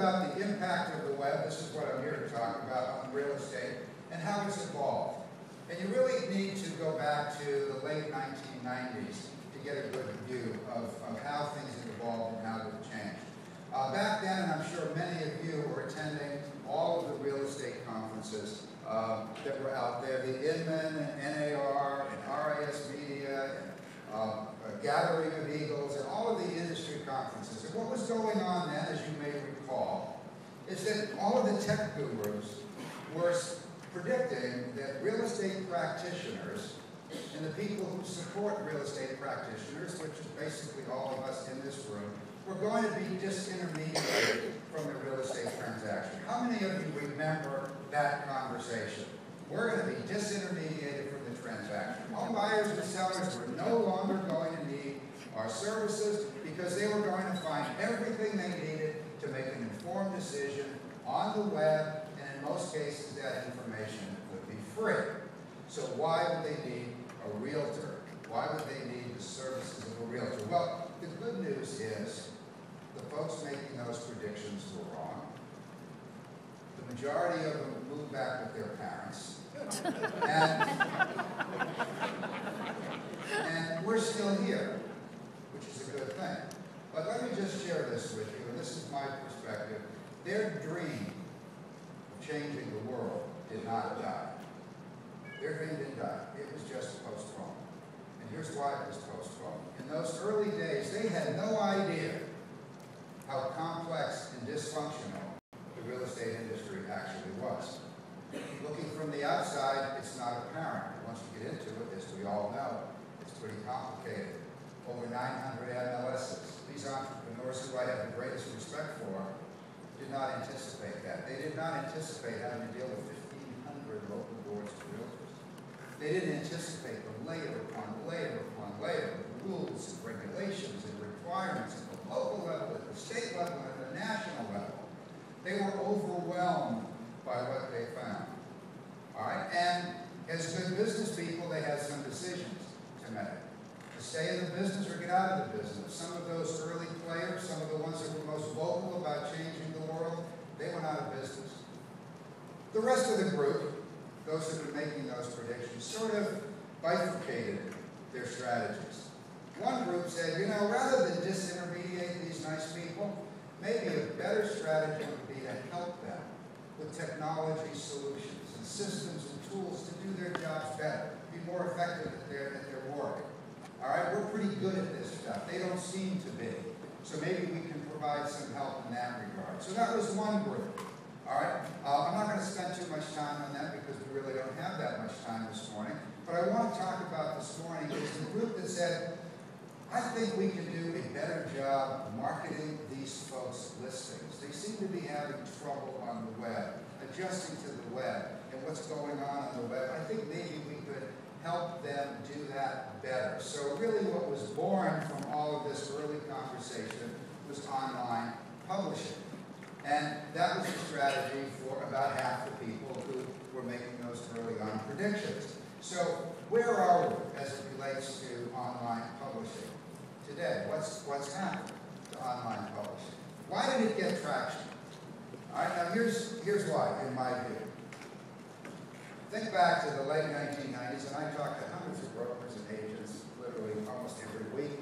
about the impact of the web. This is what I'm here to talk about on real estate and how it's evolved. And you really need to go back to the late 1990s to get a good view of how things have evolved and how they've changed. Back then, and I'm sure many of you were attending all of the real estate conferences that were out there, the Inman and NAR and RIS Media and Gathering of Eagles and all of the industry conferences. And what was going on then, as you may recall, is that all of the tech gurus were predicting that real estate practitioners and the people who support real estate practitioners, which is basically all of us in this room, were going to be disintermediated from the real estate transaction. How many of you remember that conversation? We're going to be disintermediated from the transaction. Home buyers and sellers were no longer going to need our services because they were going to find everything they needed to make an informed decision on the web, and in most cases that information would be free. So why would they need a realtor? Why would they need the services of a realtor? Well, the good news is the folks making those predictions were wrong. The majority of them moved back with their parents. And we're still here, which is a good thing. But let me just share this with you, and this is my perspective. Their dream of changing the world did not die. Their dream didn't die. It was just postponed. And here's why it was postponed. In those early days, they had no idea how complex and dysfunctional the real estate industry actually was. Looking from the outside, it's not apparent. Once you get into it, as we all know, it's pretty complicated. Over 900 MLSs. These entrepreneurs, who I have the greatest respect for, did not anticipate that. They did not anticipate having to deal with 1,500 local boards of realtors. They didn't anticipate the layer upon layer upon layer of rules and regulations and requirements at the local level, at the state level, and at the national level. They were overwhelmed by what they found. All right? And as good business people, they had some decisions to make. To stay in the business or get out of the business. Some of those early players, some of the ones that were most vocal about changing the world, they went out of business. The rest of the group, those that were making those predictions, sort of bifurcated their strategies. One group said, you know, rather than disintermediate these nice people, maybe a better strategy would be to help them with technology solutions and systems and tools to do their jobs better, be more effective at their work. All right, we're pretty good at this stuff. They don't seem to be. So maybe we can provide some help in that regard. So that was one group. All right, I'm not going to spend too much time on that because we really don't have that much time this morning. But I want to talk about this morning is the group that said, I think we can do a better job marketing these folks' listings. They seem to be having trouble on the web, adjusting to the web and what's going on the web. I think maybe we could help them do that better. So really what was born from all of this early conversation was online publishing. And that was the strategy for about half the people who were making those early on predictions. So where are we as it relates to online publishing today? What's happened to online publishing? Why did it get traction? All right, now here's why, in my view. Think back to the late 1990s, and I talked to hundreds of brokers and agents literally almost every week.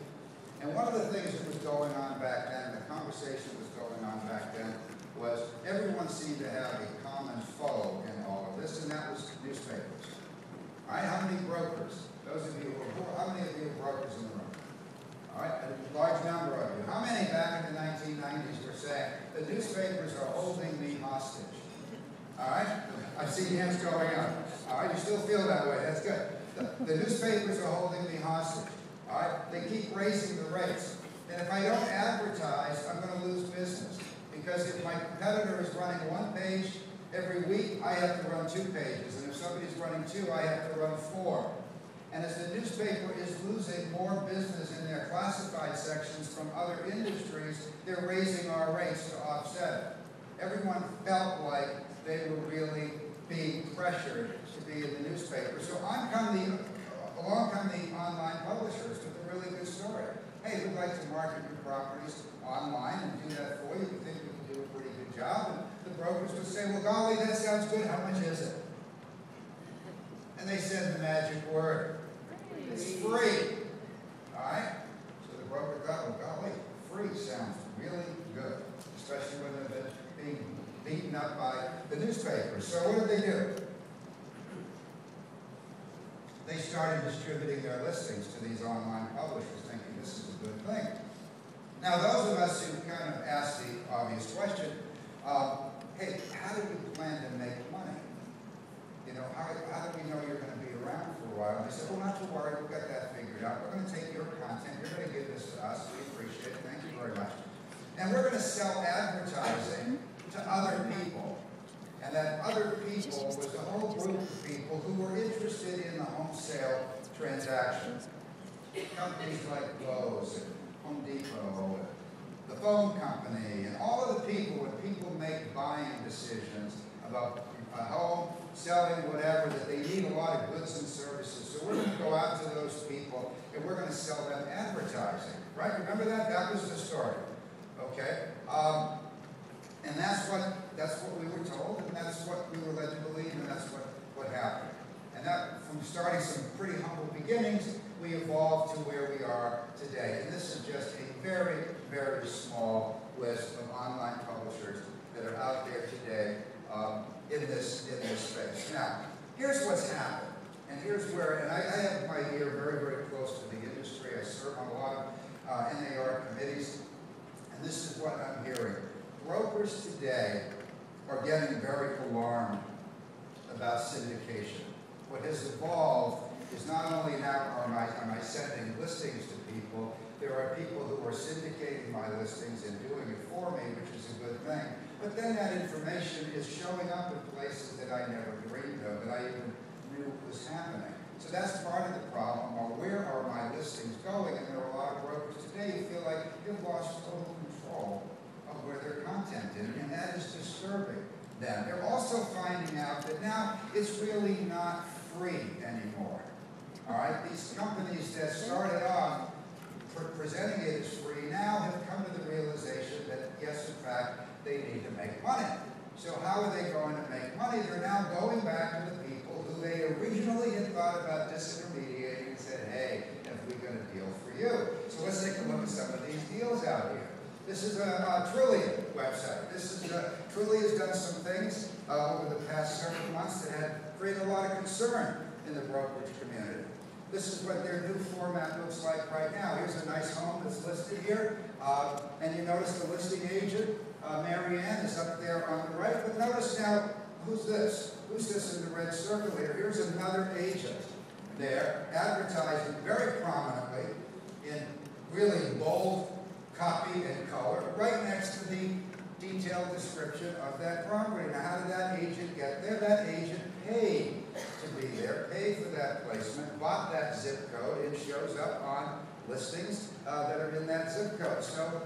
And one of the things that was going on back then, the conversation was going on back then, was everyone seemed to have a common foe in all of this, and that was newspapers. All right, how many brokers? Those of you who are, how many of you are brokers in the room? All right, a large number of you. How many back in the 1990s were saying, the newspapers are holding me hostage? All right, I see hands going up. All right, you still feel that way, that's good. The newspapers are holding me hostage. All right, they keep raising the rates. And if I don't advertise, I'm going to lose business. Because if my competitor is running one page every week, I have to run 2 pages. And if somebody's running 2, I have to run 4. And as the newspaper is losing more business in their classified sections from other industries, they're raising our rates to offset it. Everyone felt like they were really being pressured to be in the newspaper. So along come the online publishers with a really good story. Hey, we'd like to market your properties online and do that for you. We think we can do a pretty good brokers would say, well, golly, that sounds good. How much is it? And they said the magic word. It's free. All right? So the broker thought, well, golly, free sounds really good, especially when they're being beaten up by the newspapers. So what did they do? They started distributing their listings to these online publishers, thinking this is a good thing. Now, those of us who kind of ask the obvious question, hey, how do we plan to make money? You know, how do we know you're going to be around for a while? And they said, well, not to worry, we've got that figured out. We're going to take your content, you're going to give this to us, we appreciate it, thank you very much. And we're going to sell advertising to other people. And that other people was a whole group of people who were interested in the home sale transactions. Companies like Lowe's and Home Depot, and the phone company, and all of the people, when people make buying decisions about a home, selling, whatever, that they need a lot of goods and services. So we're going to go out to those people and we're going to sell them advertising. Right? Remember that? That was the story. Okay? And that's what we were told, and that's what we were led to believe, and that's what happened. And that, from starting some pretty humble beginnings, we evolved to where we are today. And this is just a very, very small list of online publishers that are out there today in this space. Now, here's what's happened, and here's where, and I have my ear very, very close to the industry. I serve on a lot of NAR committees, and this is what I'm hearing. Brokers today are getting very alarmed about syndication. What has evolved is not only now am I sending listings to people, there are people who are syndicating my listings and doing it for me, which is a good thing. But then that information is showing up in places that I never dreamed of, that I even knew was happening. So that's part of the problem. Well, where are my listings going? And there are a lot of brokers today who feel like they've lost total control of where their content is, and that is disturbing them. They're also finding out that now it's really not free anymore. All right, these companies that started off presenting it as free now have come to the realization that yes, in fact, they need to make money. So how are they going to make money? They're now going back to the people who they originally had thought about disintermediating and said, hey, have we got a deal for you? So let's take a look at some of these deals out here. This is a Trillium website. Trillium has done some things over the past several months that have created a lot of concern in the brokerage community. This is what their new format looks like right now. Here's a nice home that's listed here. And you notice the listing agent, Mary Ann, is up there on the right. But notice now, who's this? Who's this in the red circle here? Here's another agent there, advertising very prominently in really bold copy and color, right next to the detailed description of that property. Now, how did that agent get there? That agent paid to be there, paid for that placement, bought that zip code, and shows up on listings that are in that zip code. So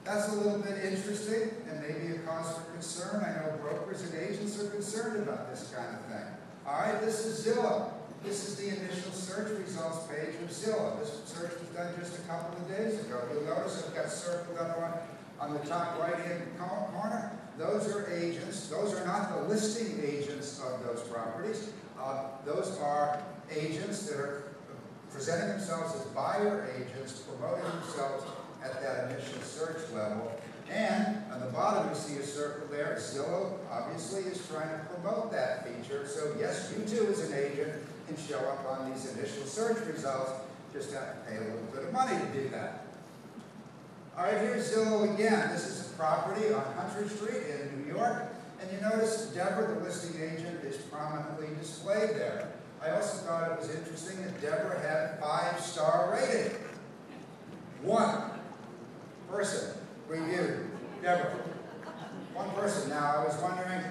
that's a little bit interesting and maybe a cause for concern. I know brokers and agents are concerned about this kind of thing. All right, this is Zillow. This is the initial search results page of Zillow. This search was done just a couple of days ago. You'll notice I've got circled up on the top right-hand corner. Those are agents. Those are not the listing agents of those properties. Those are agents that are presenting themselves as buyer agents, promoting themselves at that initial search level. And on the bottom, you see a circle there. Zillow obviously is trying to promote that feature. So yes, you too as an agent can show up on these initial search results. Just have to pay a little bit of money to do that. All right, here's Zillow again. This is a property on Hunter Street in New York. And you notice Deborah, the listing agent, is prominently displayed there. I also thought it was interesting that Deborah had a 5-star rating. One person reviewed Deborah. One person. Now, I was wondering,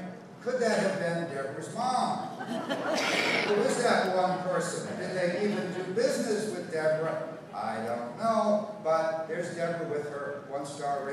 could that have been Deborah's mom? Who is that one person? Did they even do business with Deborah? I don't know, but there's Deborah with her 1-star rating.